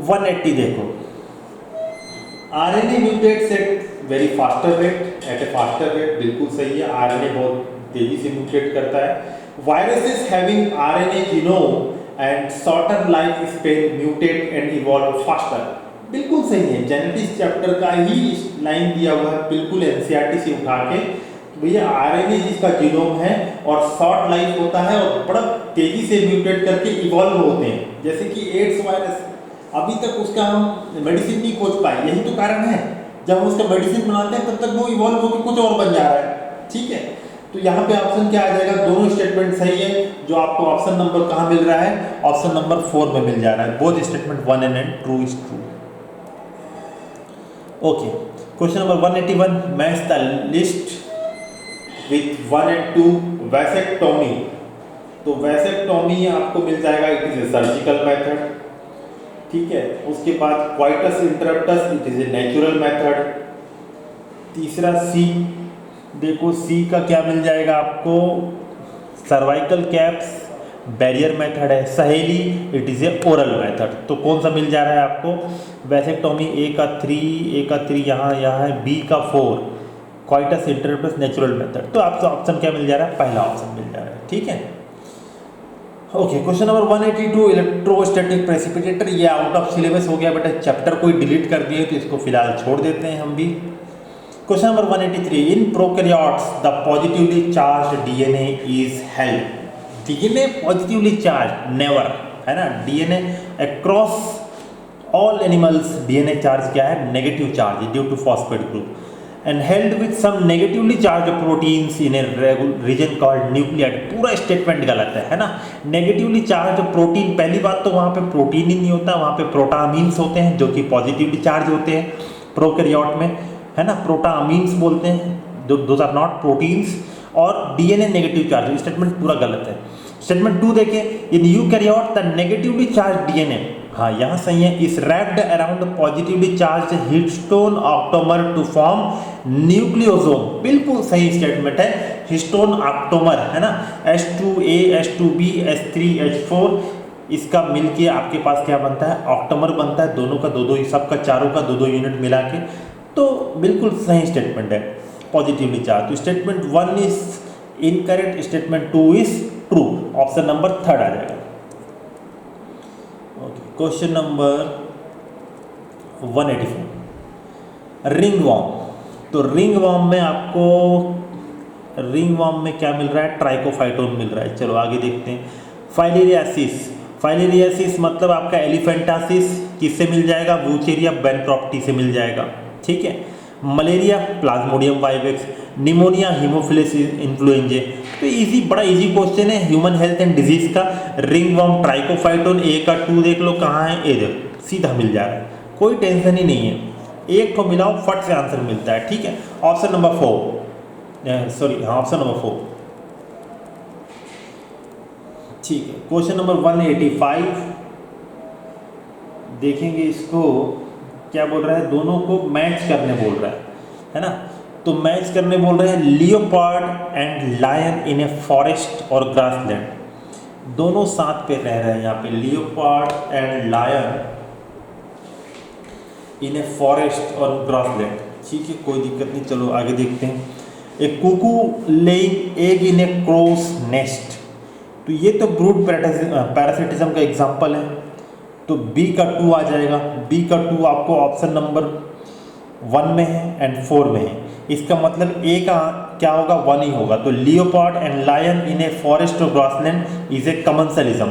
Speaker 1: 180 देखो, RNA mutates at very faster rate, at a faster rate, बिल्कुल सही है, आरएनए बहुत तेजी से म्यूटेट करता है। Viruses having RNA genome and shorter life span mutate and evolve faster, बिल्कुल सही है। जेनेटिक्स चैप्टर का ही लाइन दिया हुआ है, बिल्कुल एनसीईआरटी से उठा के, भैया आरएनए जिसका जीनोम है और शॉर्ट लाइफ होता है और बड़ा तेजी से म्यूटेट करके इवॉल्व होते हैं, जैसे कि एड्स वायरस, अभी तक उसका हम मेडिसिन नहीं खोज पाए, यही तो कारण है। जब हम उसका मेडिसिन बनाते हैं तब तक वो इवॉल्व होकर कुछ और बन जा रहा है। ठीक है, तो यहाँ पे ऑप्शन क्या आ जाएगा, दोनों स्टेटमेंट सही है। जो आपको ऑप्शन नंबर कहाँ मिल रहा है, ऑप्शन नंबर 4 में मिल जा रहा है, both statement 1 and true is true. Okay, question number 181, match the list with 1 and 2 vasectomy. तो वैसेक्टोमी आपको मिल जाएगा, it is a surgical method. ठीक है, उसके बाद coitus interruptus, it is a natural method. तीसरा सी देखो, सी का क्या मिल जाएगा आपको, सर्वाइकल कैप्स बैरियर मेथड है। सहेली, it is A oral method. तो कौन सा मिल जा रहा है आपको, वैसेक्टोमी ए का 3 यहाँ है, बी का 4 क्वाइटस इंटरप्टस नेचुरल मेथड। तो आपको ऑप्शन क्या मिल जा रहा है, पहला ऑप्शन मिल जा रहा है। ठीक है, okay, question number 182, electrostatic precipitator. ये आउट ऑफ सिलेबस हो गया बेटा, चैप्टर कोई डिलीट कर दिए तो इसको फिलहाल छोड़ देते हैं हम भी। Question number 183, in prokaryotes the positively charge DNA is held. DNA positively charge never, है ना, DNA across all animals DNA charge क्या है, negative charge due to phosphate group and held with some negatively charged proteins in a region called nucleus। पूरा statement गलत है ना। Negatively charge protein, पहली बात तो वहाँ पे प्रोटीन ही नहीं होता, वहाँ पे प्रोटामीन्स होते हैं जो कि पॉजिटिवली चार्ज होते हैं प्रोकैरियोट में, है ना, प्रोटामीन्स बोलते हैं, दोज आर नॉट प्रोटीन्स। और डीएनए नेगेटिव चार्ज, स्टेटमेंट पूरा गलत है। स्टेटमेंट 2 देखें, in eukaryote the negatively charge DNA, हाँ यहाँ सही है, is wrapped around positively charge histone octamer to form nucleosome, बिल्कुल सही स्टेटमेंट है, हिस्टोन ऑक्टोमर, है ना, H2A H2B H3H4, इसका मिलके आपके पास क्या बनता है, ऑक्टोमर बनता है, दोनों का दो सबका चारों का 2 यूनिट मिला के। तो बिल्कुल सही स्टेटमेंट है, पॉजिटिवली चार्ज। तो statement 1 is incorrect, statement 2 is true, option number 3 आ जाएगा। Question number 184, ringworm. तो रिंग वॉर्म में आपको, रिंग वॉर्म में क्या मिल रहा है, ट्राइकोफाइटोन मिल रहा है। चलो आगे देखते हैं। फाइलेरियासिस, फाइलेरियासिस मतलब आपका एलिफेंटासिस किससे मिल जाएगा, वूचेरिया बैनक्रॉफ्टी से मिल जाएगा। ठीक है, malaria Plasmodium vivax, pneumonia Haemophilus influenza. तो इजी, बड़ा इजी क्वेश्चन है ह्यूमन हेल्थ एंड डिजीज का। रिंग वॉर्म ट्राइकोफाइटोन, ए का 2 देख लो कहाँ है, ए देखो सीधा मिल जा रहा है, कोई टेंशन ही नहीं है, एक को मिलाओ फट से आंसर मिलता है। ठीक है, ऑप्शन नंबर 4, सॉरी हाँ ऑप्शन नंबर 4। ठीक है, क्वेश्चन नंबर 185 देखेंगे, इसको क्या बोल रहा है, दोनों को मैच करने बोल रहा है ना। तो मैच करने बोल रहे हैं, leopard and lion in a forest और ग्रासलैंड, दोनों साथ पे रह रहे हैं यहाँ पे, leopard and lion in a forest और ग्रासलैंड। ठीक है, कोई दिक्कत नहीं, चलो आगे देखते हैं। A cuckoo laying egg in a crow's nest. तो ये तो ब्रूड पैरासिटिज्म का एग्जाम्पल है, तो बी का 2 आ जाएगा। बी का 2 आपको ऑप्शन नंबर 1 में है एंड 4 में है, इसका मतलब ए का क्या होगा, 1 ही होगा। तो leopard and lion in a forest और ग्रासलैंड इज ए कमेंसलिज्म,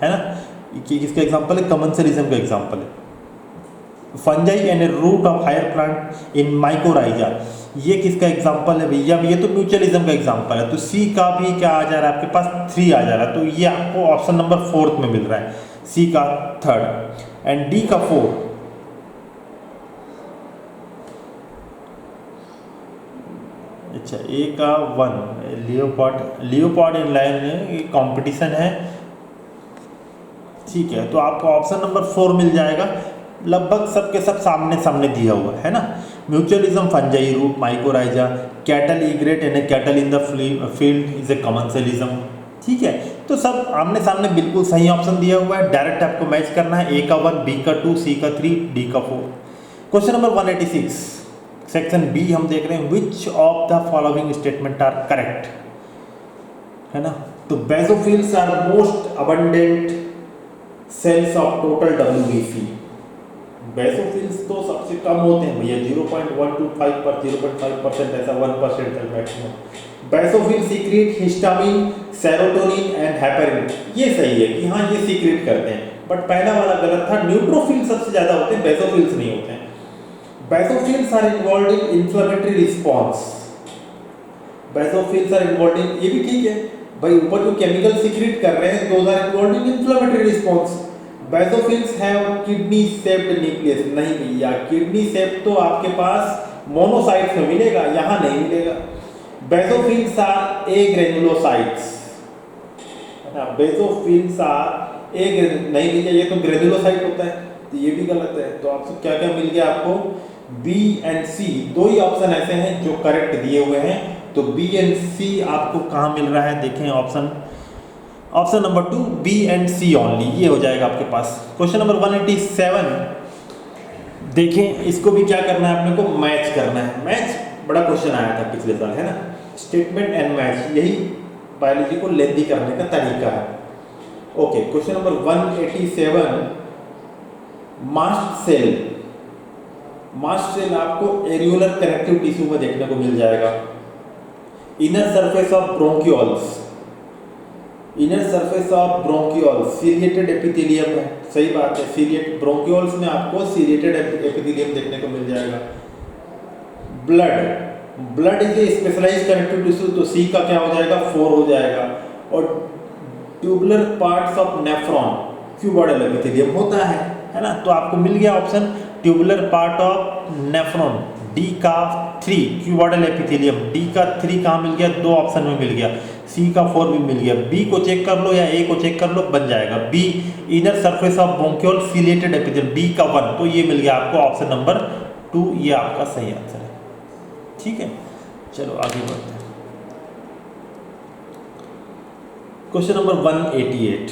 Speaker 1: है ना, कि किसका एग्जाम्पल है, कमेंसलिज्म का एग्जाम्पल है। Fungi and a root of higher plant in mycorrhiza, ये किसका एग्जाम्पल है भैया, ये तो म्यूचुअलिज्म का एग्जाम्पल है। तो सी का भी क्या आ जा रहा है आपके पास, 3 आ जा रहा है, तो ये आपको ऑप्शन नंबर 4 में मिल रहा है, सी का 3rd एंड डी का 4। अच्छा ए का 1 लियोपार्ड इन लाइन ये कंपटीशन है, ठीक है। तो आपको ऑप्शन नंबर 4 मिल जाएगा, लगभग सबके सब सामने सामने दिया हुआ है ना। Mutualism fungi root mycorrhiza, cattle egret and cattle in the field is a commensalism, ठीक है। तो सब आमने सामने बिल्कुल सही ऑप्शन दिया हुआ है, डायरेक्ट आपको मैच करना है। ए का 1, बी का 2, सी का 3, डी का 4। क्वेश्चन नंबर 186 सेक्शन बी हम देख रहे हैं, which of the following statement are correct, है ना। तो basophils are most abundant cells of total WBC। Basophils तो सबसे कम होते हैं भैया, 0.125 पर 0.5% ऐसा 1% तक maximum. Basophil secret histamine, serotonin and heparin, ये सही है कि हाँ ये सीक्रेट करते हैं, बट पहला वाला गलत था। न्यूट्रोफिल सबसे ज़्यादा होते हैं, बेसोफिल्स नहीं होते हैं। Basophils are involve in inflammatory response, basophils are involve in, ये भी ठीक है भाई, ऊपर जो केमिकल सीक्रेट कर रहे हैं those are involve in inflammatory response. Basophils have kidney shaped nucleus, नहीं भैया, किडनी शेप तो आपके पास मोनोसाइट्स में मिलेगा, यहाँ नहीं मिलेगा। Basophils are a granulocytes, basophils are a नहीं भैया, ये तो ग्रेनुलोसाइट होता है, तो ये भी गलत है। तो आपसे क्या क्या मिल गया आपको, बी एंड सी, दो ही ऑप्शन ऐसे हैं जो करेक्ट दिए हुए हैं। तो बी एंड सी आपको कहाँ मिल रहा है, देखें option number 2 B and C only, ये हो जाएगा आपके पास। क्वेश्चन नंबर 187 देखें, इसको भी क्या करना है अपने को, मैच करना है। मैच बड़ा क्वेश्चन आया था पिछले साल, है ना, स्टेटमेंट एंड मैच, यही बायोलॉजी को लेंदी करने का तरीका है। Okay, question number 187, mast cell आपको एरियोलर कनेक्टिव टिश्यू में देखने को मिल जाएगा। Inner surface of bronchioles, inner surface of bronchioles ciliated epithelium है, सही बात है, सीरिएट ब्रोंकियोल्स में आपको सीरिएटेड एपिथेलियम देखने को मिल जाएगा। Blood is a specialised connective tissue, तो सी का क्या हो जाएगा, 4 हो जाएगा। और tubular parts of nephron cuboidal epithelium होता है ना। तो आपको मिल गया option tubular part of nephron, D का 3 क्यूबॉइडल एपिथेलियम, डी का 3 कहाँ मिल गया, 2 ऑप्शन में मिल गया। सी का 4 भी मिल गया। बी को चेक कर लो या ए को चेक कर लो, बन जाएगा B inner surface of bronchiole ciliated epithelium, D का 1, तो ये मिल गया आपको ऑप्शन नंबर 2, ये आपका सही आंसर है। ठीक है, चलो आगे बढ़ते हैं। Question number 188,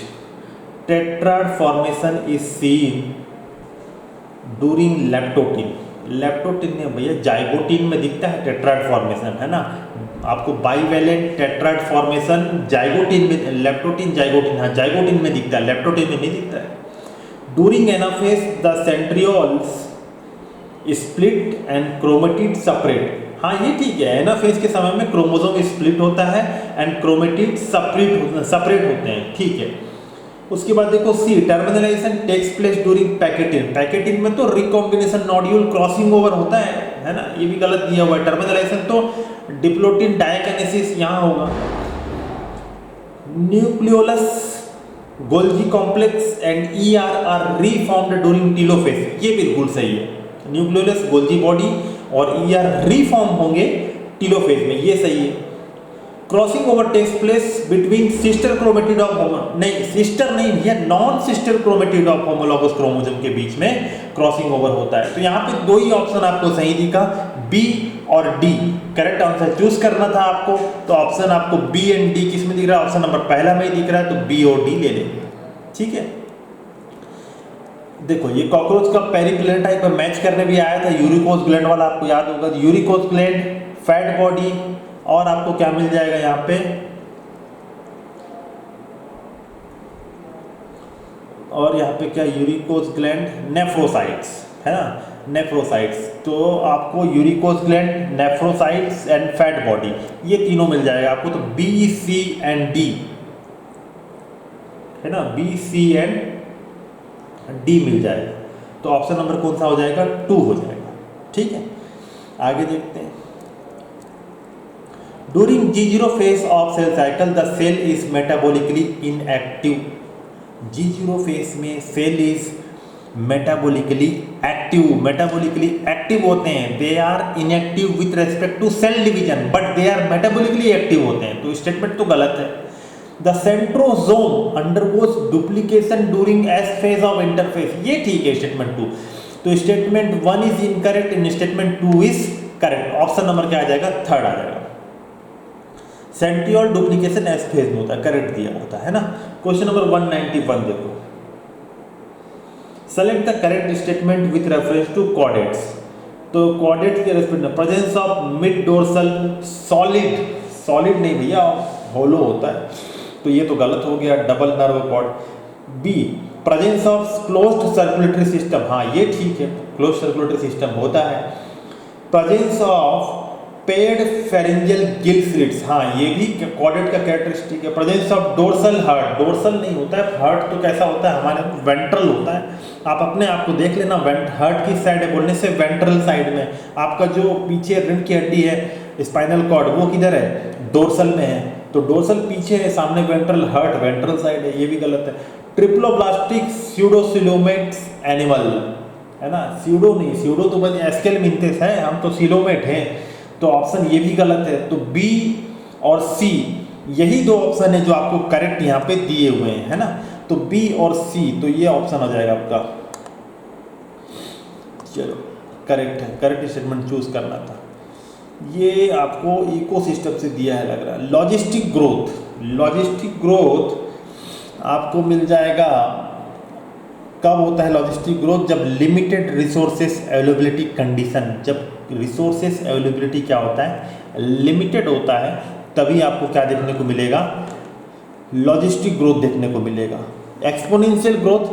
Speaker 1: tetrad formation is seen during leptotene. Leptotene में भैया जाइगोटिन में दिखता है टेट्राड फॉर्मेशन, है ना। आपको बाइवेलेंट टेट्राड फॉर्मेशन जाइगोटिन में, लैप्टोटिन जाइगोटिन, हाँ जाइगोटिन में दिखता है, लैप्टोटिन में नहीं दिखता है। During anaphase the centrioles split and chromatid separate, हाँ ये ठीक है, एनाफेज के समय में क्रोमोसोम स्प्लिट होता है एंड क्रोमेटिड सेपरेट होते हैं, ठीक है। उसके बाद देखो C, terminalisation takes place during pachytene, pachytene में तो रिकॉम्बिनेशन नोड्यूल क्रॉसिंग ओवर होता है ना, ये भी गलत दिया हुआ है। टर्मिनलाइजेशन तो डिप्लोटिन डायकिनेसिस यहाँ होगा। Nucleolus Golgi complex and ER are reformed during telophase, ये बिल्कुल सही है। न्यूक्लियोलस गोल्जी बॉडी और ईआर रीफॉर्म होंगे टीलोफेज में, ये सही है। Crossing over takes place between sister chromatid of नहीं सिस्टर नहीं भैया, non sister chromatid of homologous chromosome के बीच में क्रॉसिंग ओवर होता है। तो यहाँ पे दो ही ऑप्शन आपको सही दिखा, बी और डी, करेक्ट आंसर चूज करना था आपको। तो ऑप्शन आपको बी एंड डी किस में दिख रहा है, ऑप्शन नंबर पहला में ही दिख रहा है, तो बी और डी ले लेंगे, ठीक है। देखो ये कॉकरोच का पेरिप्लेटाई पर मैच करने भी आया था, यूरिकोस ग्लैंड वाला आपको याद होगा, यूरिकोस ग्लैंड, फैट बॉडी, और आपको क्या मिल जाएगा यहाँ पे, और यहाँ पे क्या यूरिकोस ग्लैंड, नेफ्रोसाइट्स, है ना, नेफ्रोसाइट्स। तो आपको uricose gland, nephrocytes and fat body, ये तीनों मिल जाएगा आपको। तो बी सी एंड डी, है ना, बी सी एंड डी मिल जाएगा। तो ऑप्शन नंबर कौन सा हो जाएगा, 2 हो जाएगा, ठीक है। आगे देखते हैं। During G0 phase of cell cycle, the cell is metabolically inactive. G0 phase में cell is मेटाबॉलिकली एक्टिव होते हैं, they are inactive with respect to cell division but they are metabolically active होते हैं। तो स्टेटमेंट तो गलत है। The centrosome undergoes duplication during S phase of interphase, ये ठीक है स्टेटमेंट 2। तो statement 1 is incorrect and statement 2 is correct. Option number क्या आ जाएगा? थर्ड आ जाएगा। सेंट्रियोल डुप्लीकेशन एस फेज में होता है, करेक्ट दिया होता है ना। क्वेश्चन नंबर 191 देखो, select the correct statement with reference to chordates. तो कॉर्डेट्स के रेस्पेक्ट में presence of mid dorsal solid नहीं भैया, होलो होता है, तो ये तो गलत हो गया, double nerve cord. B, presence of closed circulatory system, हाँ ये ठीक है, क्लोज्ड सर्कुलेटरी सिस्टम होता है। Presence of paired pharyngeal gill slits, हाँ ये भी कॉर्डेट का कैरेक्टरिस्टिक है। Presence of dorsal heart, dorsal नहीं होता है, हर्ट तो कैसा होता है हमारे वेंट्रल होता है। आप अपने आप को देख लेना, हर्ट की साइड है बोलने से वेंट्रल साइड में। आपका जो पीछे रीढ़ की हड्डी है स्पाइनल कॉर्ड, वो किधर है? डोर्सल में है। तो डोर्सल पीछे है, सामने वेंट्रल, हर्ट वेंट्रल साइड है, ये भी गलत है। ट्रिप्लोब्लास्टिक स्यूडोसिलोमेट्स एनिमल है ना, स्यूडो नहीं, स्यूडो तो बस एस्केल मिनतेस है, हम तो सिलोमेट हैं, तो ऑप्शन ये भी गलत है। तो बी और सी यही दो ऑप्शन है जो आपको करेक्ट यहाँ पे दिए हुए हैं, है ना। तो बी और सी, तो ये ऑप्शन हो जाएगा आपका। चलो करेक्ट है, करेक्ट स्टेटमेंट चूज करना था। ये आपको इकोसिस्टम से दिया है लग रहा है। लॉजिस्टिक ग्रोथ आपको मिल जाएगा, कब होता है लॉजिस्टिक ग्रोथ? जब लिमिटेड रिसोर्सेस अवेलेबिलिटी कंडीशन, जब रिसोर्सेस अवेलेबिलिटी क्या होता है? लिमिटेड होता है, तभी आपको क्या देखने को मिलेगा? लॉजिस्टिक ग्रोथ देखने को मिलेगा। Exponential growth,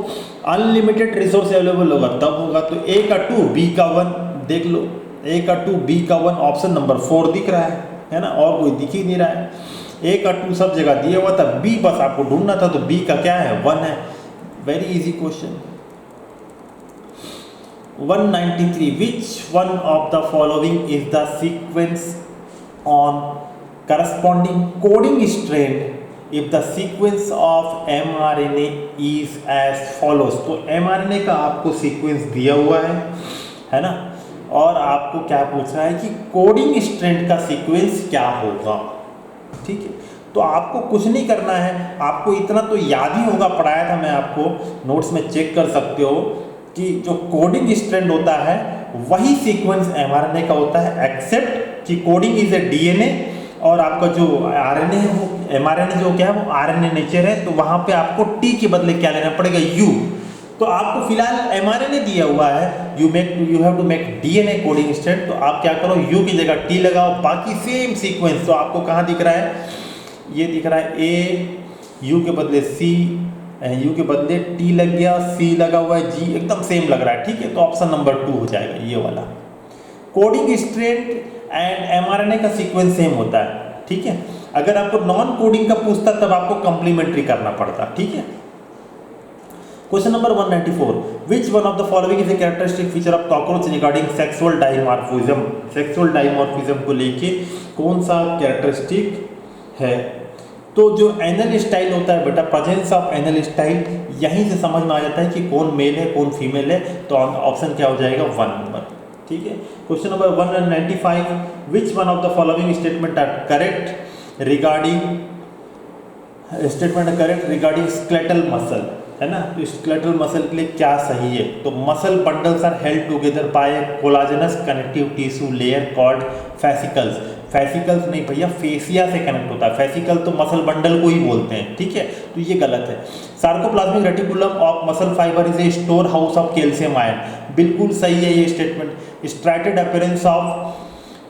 Speaker 1: unlimited resource available होगा तब होगा। तो ए का 2 बी का 1 देख लो, ए का 2 बी का 1, ऑप्शन नंबर 4 दिख रहा है ना, और कोई दिख ही नहीं रहा है। ए का 2 सब जगह दिया हुआ था, बी बस आपको ढूंढना था, तो बी का क्या है? 1 है। Very easy question. 193, which one of the following is the sequence on corresponding coding strand if the sequence of mRNA is as follows. तो mRNA का आपको सीक्वेंस दिया हुआ है ना, और आपको क्या पूछ रहा है कि कोडिंग स्ट्रैंड का सीक्वेंस क्या होगा। ठीक है, तो आपको कुछ नहीं करना है, आपको इतना तो याद ही होगा, पढ़ाया था मैं आपको, नोट्स में चेक कर सकते हो कि जो कोडिंग स्ट्रैंड होता है वही सीक्वेंस mRNA का होता है, एक्सेप्ट कि कोडिंग इज ए डीएनए और आपका जो आरएनए है वो mRNA जो क्या है वो आरएनए नेचर है, तो वहाँ पे आपको टी के बदले क्या लेना पड़ेगा? यू। तो आपको फिलहाल mRNA दिया हुआ है, you have to make DNA coding strand, तो आप क्या करो, यू की जगह टी लगाओ, बाकी सेम सीक्वेंस। तो आपको कहाँ दिख रहा है? ये दिख रहा है ए, यू के बदले सी, यू के बदले टी लग गया, सी लगा हुआ है, जी एकदम सेम लग रहा है। ठीक है, तो ऑप्शन नंबर 2 हो जाएगा ये वाला। कोडिंग स्ट्रैंड एंड mRNA का सीक्वेंस सेम होता है। ठीक है, अगर आपको नॉन कोडिंग का पूछता तब आपको कम्प्लीमेंट्री करना पड़ता। ठीक है, question number 194, which one of the following is a characteristic feature of cockroach regarding sexual dimorphism. Sexual dimorphism को लेके कौन सा कैरेक्टरिस्टिक है? तो जो एनल स्टाइल होता है बेटा, प्रेजेंस ऑफ एनल स्टाइल, यहीं से समझ में आ जाता है कि कौन मेल है कौन फीमेल है। तो ऑप्शन क्या हो जाएगा? 1 नंबर। ठीक है, question number 195, which one of the following statement are correct regarding skeletal muscle, है ना। तो स्केलेटल मसल के लिए क्या सही है? तो muscle bundles are held together by a collagenous connective tissue layer called fascicles. Fascicles नहीं भैया, फेसिया से कनेक्ट होता है, फेसिकल तो मसल बंडल को ही बोलते हैं। ठीक है, तो ये गलत है। Sarcoplasmic reticulum of muscle fibre is a storehouse of calcium ion, बिल्कुल सही है ये statement. Striated appearance of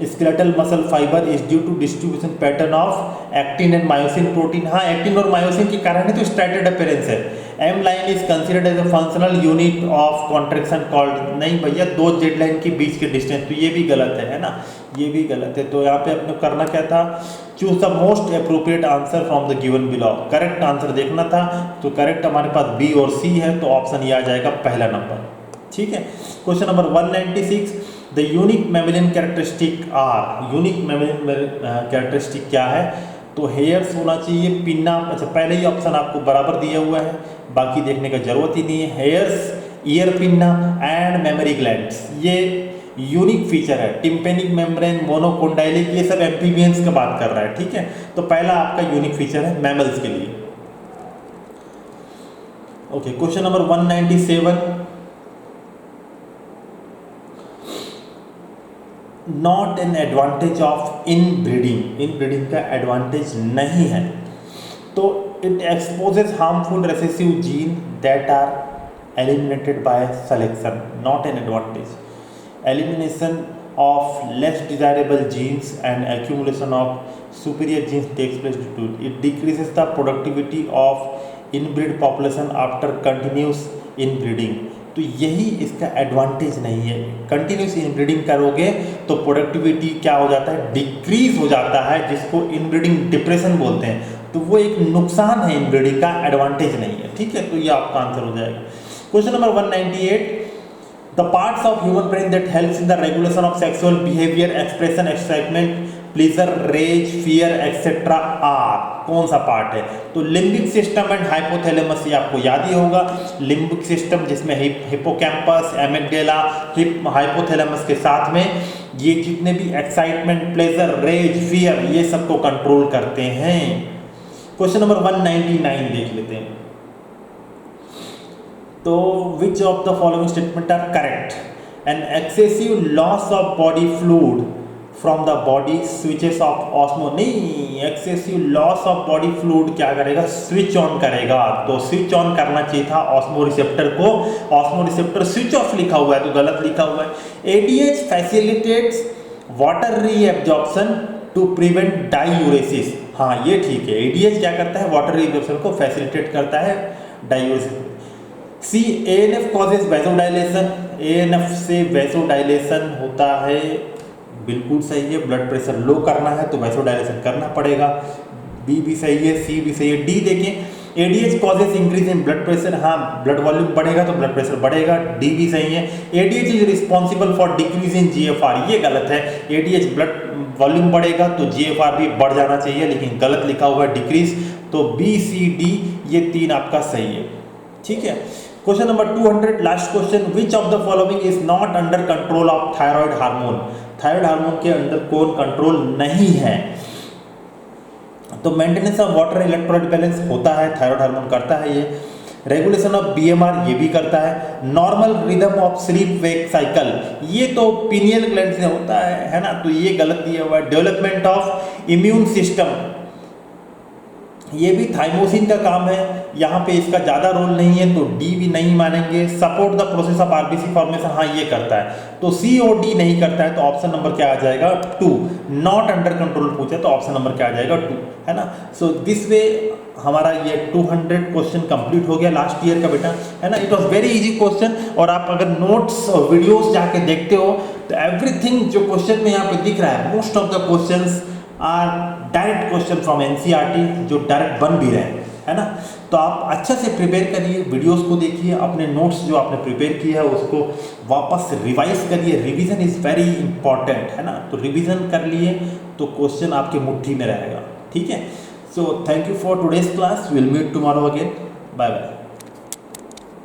Speaker 1: skeletal muscle fibre is due to distribution pattern of actin and myosin protein. हाँ, एक्टिन और मायोसिन के कारण ही तो स्ट्रैटेड अपीयरेंस है। M line is considered as a functional unit of contraction called, नहीं भैया, 2 Z line के बीच के डिस्टेंस, तो ये भी गलत है ना, ये भी गलत है। तो यहाँ पे अपने करना क्या था? Choose the most appropriate answer from the given below, correct answer देखना था। तो करेक्ट हमारे पास बी और सी है, तो ऑप्शन ये आ जाएगा पहला नंबर। ठीक है, question number 196, the unique mammalian characteristic are. Unique mammalian characteristic क्या है? तो हेयर्स होना चाहिए, पिन्ना, अच्छा पहले ही ऑप्शन आपको बराबर दिया हुआ है, बाकी देखने का जरूरत ही नहीं है। Hairs ear pinna and mammary glands, ये यूनिक फीचर है। टिम्पेनिक मेम्ब्रेन, मोनोकोंडाइलिक, ये सब एम्फीबियंस का बात कर रहा है, ठीक है। तो पहला आपका यूनिक फीचर है मैमल्स के लिए। Okay, question number 197, not an advantage of inbreeding, inbreeding का एडवांटेज नहीं है। तो it exposes harmful recessive gene that are eliminated by selection, not an advantage. Elimination of less desirable genes and accumulation of superior genes takes place due to it. It decreases the productivity of inbreed population after continuous inbreeding. तो यही इसका advantage नहीं है। Continuous inbreeding करोगे तो productivity क्या हो जाता है, डिक्रीज हो जाता है, जिसको इनब्रीडिंग डिप्रेशन बोलते हैं। तो वो एक नुकसान है इनब्रीडिंग का, एडवांटेज नहीं है, ठीक है। तो ये आपका आंसर हो जाएगा। Question number 198, the parts of human brain that helps in the regulation of sexual behavior, expression, excitement, pleasure, rage, fear, etc. are, कौन सा पार्ट है? तो लिम्बिक सिस्टम एंड हाइपोथैलेमस, ये आपको याद ही होगा। लिम्बिक सिस्टम जिसमें हिपोकैम्पस, एमिगडाला, हाइपोथैलेमस के साथ में ये जितने भी एक्साइटमेंट, प्लेजर, रेज, फियर, ये सबको कंट्रोल करते हैं। क्वेश्चन नंबर 199 देख लेते हैं। तो which of the following statement are correct? An excessive loss of body fluid from the body switches off osmo, नहीं, excessive loss of body fluid क्या करेगा, स्विच ऑन करेगा। तो स्विच ऑन करना चाहिए था ऑस्मो रिसेप्टर को, ऑस्मो रिसेप्टर स्विच ऑफ लिखा हुआ है तो गलत लिखा हुआ है। ADH facilitates water reabsorption to prevent diuresis, हाँ ये ठीक है। एडीएच क्या करता है, वाटर रीएब्जॉर्प्शन को फैसिलिटेट करता है, डाइयूरेसिस। सी, एएनएफ कॉजेज वैसोडाइलेशन, एएनएफ से वैसोडाइलेशन होता है, बिल्कुल सही है। ब्लड प्रेशर लो करना है तो वैसोडाइलेशन करना पड़ेगा। बी भी सही है, सी भी सही है। डी देखें, ADH causes increase in blood pressure, हाँ ब्लड वॉल्यूम बढ़ेगा तो ब्लड प्रेशर बढ़ेगा, डी भी सही है। ADH is responsible for decrease in GFR, ये गलत है। एडीएच ब्लड वॉल्यूम बढ़ेगा तो जीएफआर भी बढ़ जाना चाहिए, लेकिन गलत लिखा हुआ है डिक्रीज। तो बी, सी, डी ये तीन आपका सही है, ठीक है। Question number 200, last question, which of the following is not under control of thyroid hormone? Thyroid hormone के अंडर कौन कंट्रोल नहीं है? तो maintenance of water electrolyte balance होता है, थायराइड हार्मोन करता है ये। रेगुलेशन ऑफ बीएमआर ये भी करता है। Normal rhythm of sleep wake cycle ये तो पीनियल ग्लैंड से होता है ना, तो ये गलत दिया हुआ है। डेवलपमेंट ऑफ इम्यून सिस्टम ये भी थाइमोसिन का काम है, यहाँ पे इसका ज़्यादा रोल नहीं है तो डी भी नहीं मानेंगे। Support the process of RBC formation, हाँ ये करता है, तो सी और डी नहीं करता है, तो ऑप्शन नंबर क्या आ जाएगा, 2। नॉट अंडर कंट्रोल पूछे तो ऑप्शन नंबर क्या आ जाएगा, 2, है ना। सो दिस वे हमारा ये 200 क्वेश्चन कंप्लीट हो गया लास्ट ईयर का बेटा, है ना। It was very easy question, और आप अगर नोट्स और वीडियोस जाके देखते हो तो एवरीथिंग जो क्वेश्चन में यहाँ पे दिख रहा है, most of the questions are direct question from NCERT, जो डायरेक्ट बन भी रहे हैं, है ना। तो आप अच्छा से प्रिपेयर करिए, वीडियोस को देखिए, अपने नोट्स जो आपने प्रिपेयर किया है उसको वापस रिवाइज करिए। रिवीजन इज़ वेरी इंपॉर्टेंट, है ना। तो रिवीजन कर लिए तो क्वेश्चन आपके मुट्ठी में रहेगा, ठीक है। So thank you for today's class, will meet tomorrow again, bye bye.